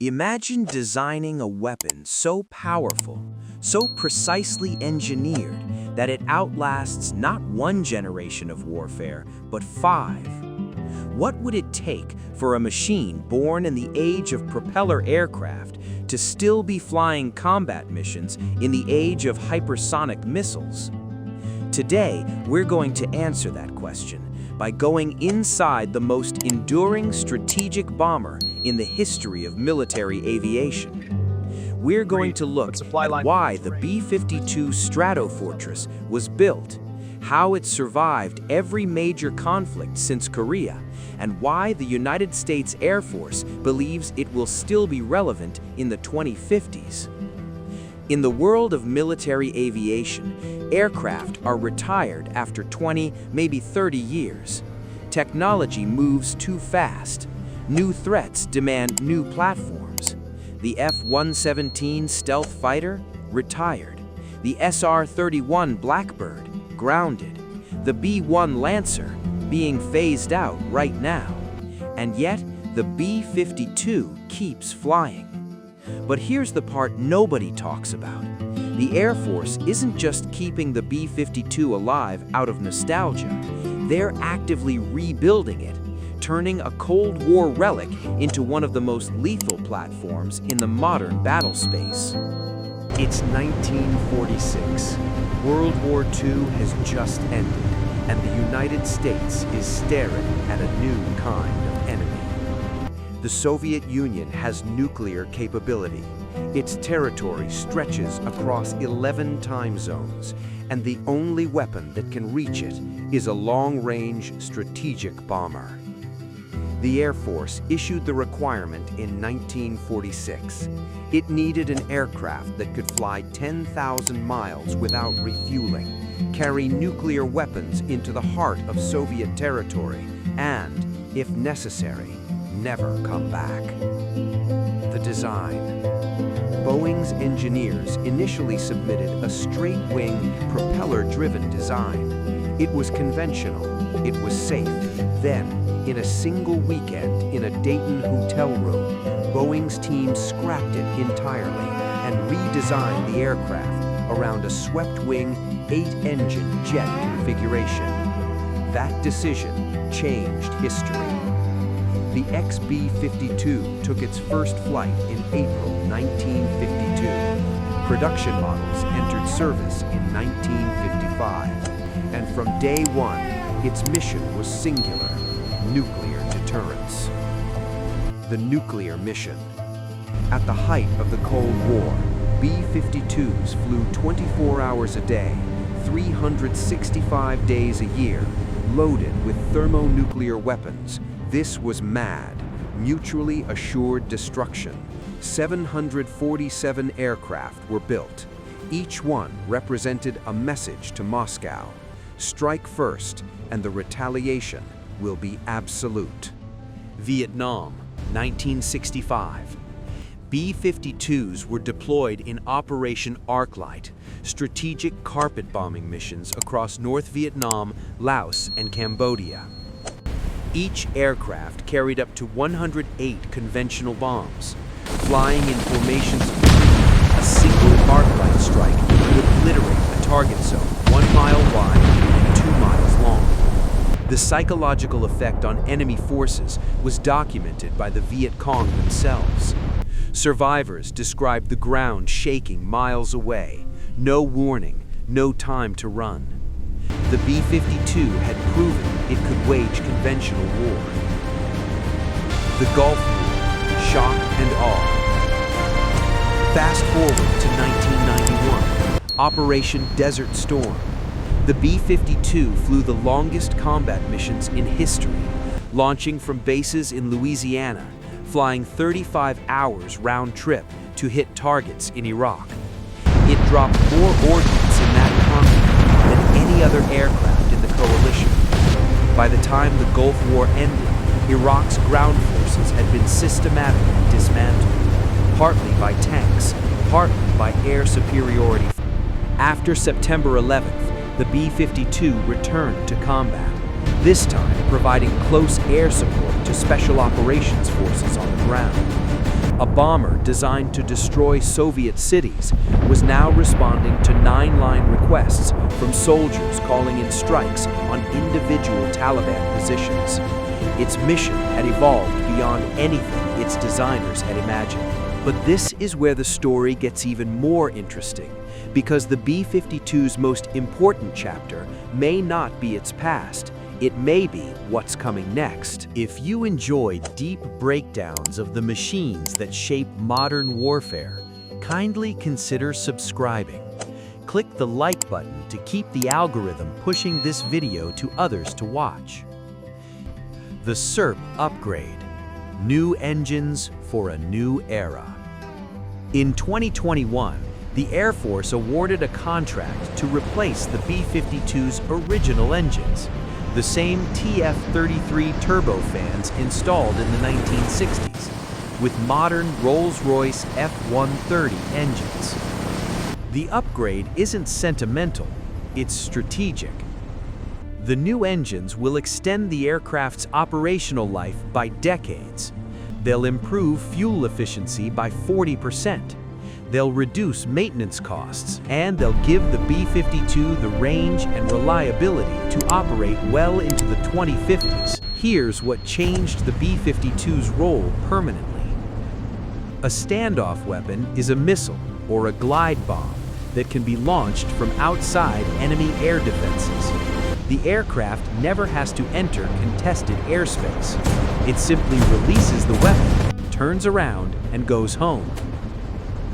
Imagine designing a weapon so powerful, so precisely engineered, that it outlasts not one generation of warfare, but 5. What would it take for a machine born in the age of propeller aircraft to still be flying combat missions in the age of hypersonic missiles? Today, we're going to answer that question by going inside the most enduring strategic bomber in the history of military aviation. We're going to look at why the B-52 Stratofortress was built, how it survived every major conflict since Korea, and why the United States Air Force believes it will still be relevant in the 2050s. In the world of military aviation, aircraft are retired after 20, maybe 30 years. Technology moves too fast. New threats demand new platforms. The F-117 stealth fighter? Retired. The SR-31 Blackbird? Grounded. The B-1 Lancer? Being phased out right now. And yet, the B-52 keeps flying. But here's the part nobody talks about. The Air Force isn't just keeping the B-52 alive out of nostalgia. They're actively rebuilding it, turning a Cold War relic into one of the most lethal platforms in the modern battle space. It's 1946. World War II has just ended, and the United States is staring at a new kind of enemy. The Soviet Union has nuclear capability. Its territory stretches across 11 time zones, and the only weapon that can reach it is a long-range strategic bomber. The Air Force issued the requirement in 1946. It needed an aircraft that could fly 10,000 miles without refueling, carry nuclear weapons into the heart of Soviet territory, and, if necessary, never come back. The design. Boeing's engineers initially submitted a straight-wing, propeller-driven design. It was conventional, it was safe. Then, in a single weekend in a Dayton hotel room, Boeing's team scrapped it entirely and redesigned the aircraft around a swept-wing, 8-engine jet configuration. That decision changed history. The XB-52 took its first flight in April 1952. Production models entered service in 1955. And from day one, its mission was singular: nuclear deterrence. The nuclear mission. At the height of the Cold War, B-52s flew 24 hours a day, 365 days a year, loaded with thermonuclear weapons. This was MAD, mutually assured destruction. 747 aircraft were built. Each one represented a message to Moscow. Strike first, and the retaliation will be absolute. Vietnam, 1965. B-52s were deployed in Operation Arclight, strategic carpet bombing missions across North Vietnam, Laos, and Cambodia. Each aircraft carried up to 108 conventional bombs. Flying in formations of 3, a single Arclight strike would obliterate a target zone 1 mile wide and 2 miles long. The psychological effect on enemy forces was documented by the Viet Cong themselves. Survivors described the ground shaking miles away. No warning, no time to run. The B-52 had proven it could wage conventional war. The Gulf War, shock and awe. Fast forward to 1991, Operation Desert Storm. The B-52 flew the longest combat missions in history, launching from bases in Louisiana, flying 35 hours round trip to hit targets in Iraq. It dropped more ordnance in that conflict than any other aircraft in the coalition. By the time the Gulf War ended, Iraq's ground forces had been systematically dismantled, partly by tanks, partly by air superiority. After September 11th, the B-52 returned to combat, this time providing close air support to special operations forces on the ground. a bomber designed to destroy Soviet cities, was now responding to 9-line requests from soldiers calling in strikes on individual Taliban positions. Its mission had evolved beyond anything its designers had imagined. But this is where the story gets even more interesting, because the B-52's most important chapter may not be its past. It may be what's coming next. If you enjoy deep breakdowns of the machines that shape modern warfare, kindly consider subscribing. Click the like button to keep the algorithm pushing this video to others to watch. The SERP upgrade. New engines for a new era. In 2021, the Air Force awarded a contract to replace the B-52's original engines, the same TF-33 turbofans installed in the 1960s, with modern Rolls-Royce F130 engines. The upgrade isn't sentimental, it's strategic. The new engines will extend the aircraft's operational life by decades. They'll improve fuel efficiency by 40%. They'll reduce maintenance costs, and they'll give the B-52 the range and reliability to operate well into the 2050s. Here's what changed the B-52's role permanently. A standoff weapon is a missile or a glide bomb that can be launched from outside enemy air defenses. The aircraft never has to enter contested airspace. It simply releases the weapon, turns around, and goes home.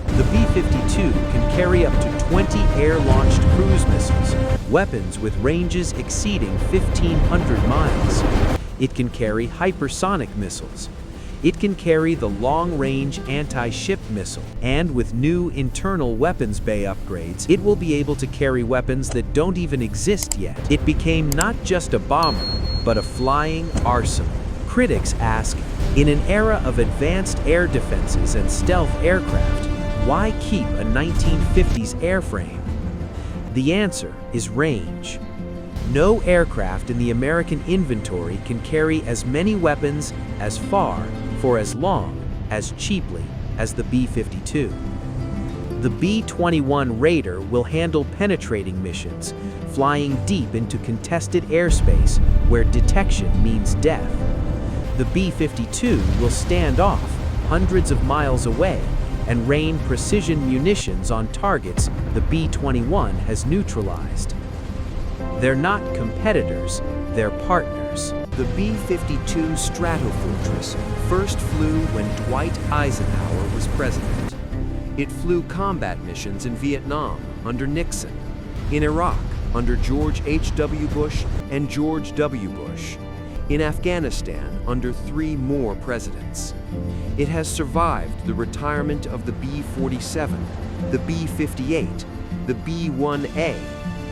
The B-52 can carry up to 20 air-launched cruise missiles, weapons with ranges exceeding 1,500 miles. It can carry hypersonic missiles. It can carry the long-range anti-ship missile, and with new internal weapons bay upgrades, it will be able to carry weapons that don't even exist yet. It became not just a bomber, but a flying arsenal. Critics ask, in an era of advanced air defenses and stealth aircraft, why keep a 1950s airframe? The answer is range. No aircraft in the American inventory can carry as many weapons as far, for as long, as cheaply as the B-52. The B-21 Raider will handle penetrating missions, flying deep into contested airspace where detection means death. The B-52 will stand off hundreds of miles away and rain precision munitions on targets the B-21 has neutralized. They're not competitors, they're partners. The B-52 Stratofortress first flew when Dwight Eisenhower was president. It flew combat missions in Vietnam under Nixon, in Iraq under George H.W. Bush and George W. Bush, in Afghanistan under 3 more presidents. It has survived the retirement of the B-47, the B-58, the B-1A,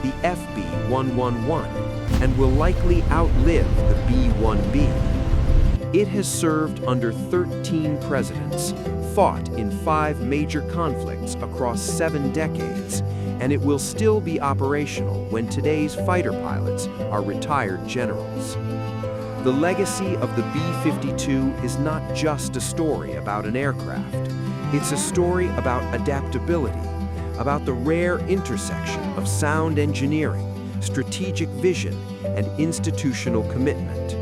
the FB-111, and will likely outlive the B-1B. It has served under 13 presidents, fought in 5 major conflicts across 7 decades, and it will still be operational when today's fighter pilots are retired generals. The legacy of the B-52 is not just a story about an aircraft. It's a story about adaptability, about the rare intersection of sound engineering, strategic vision, and institutional commitment.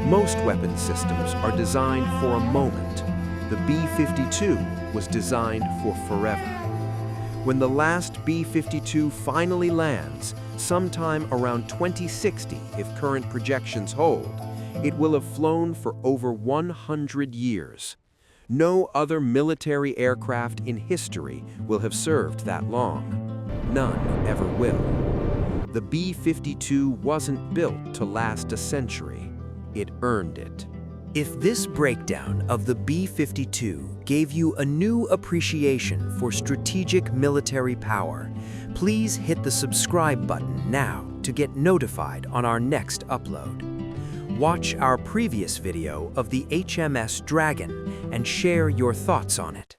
Most weapon systems are designed for a moment. The B-52 was designed for forever. When the last B-52 finally lands, sometime around 2060 if current projections hold, it will have flown for over 100 years. No other military aircraft in history will have served that long. None ever will. The B-52 wasn't built to last a century. It earned it. If this breakdown of the B-52 gave you a new appreciation for strategic military power, please hit the subscribe button now to get notified on our next upload. Watch our previous video of the HMS Dragon and share your thoughts on it.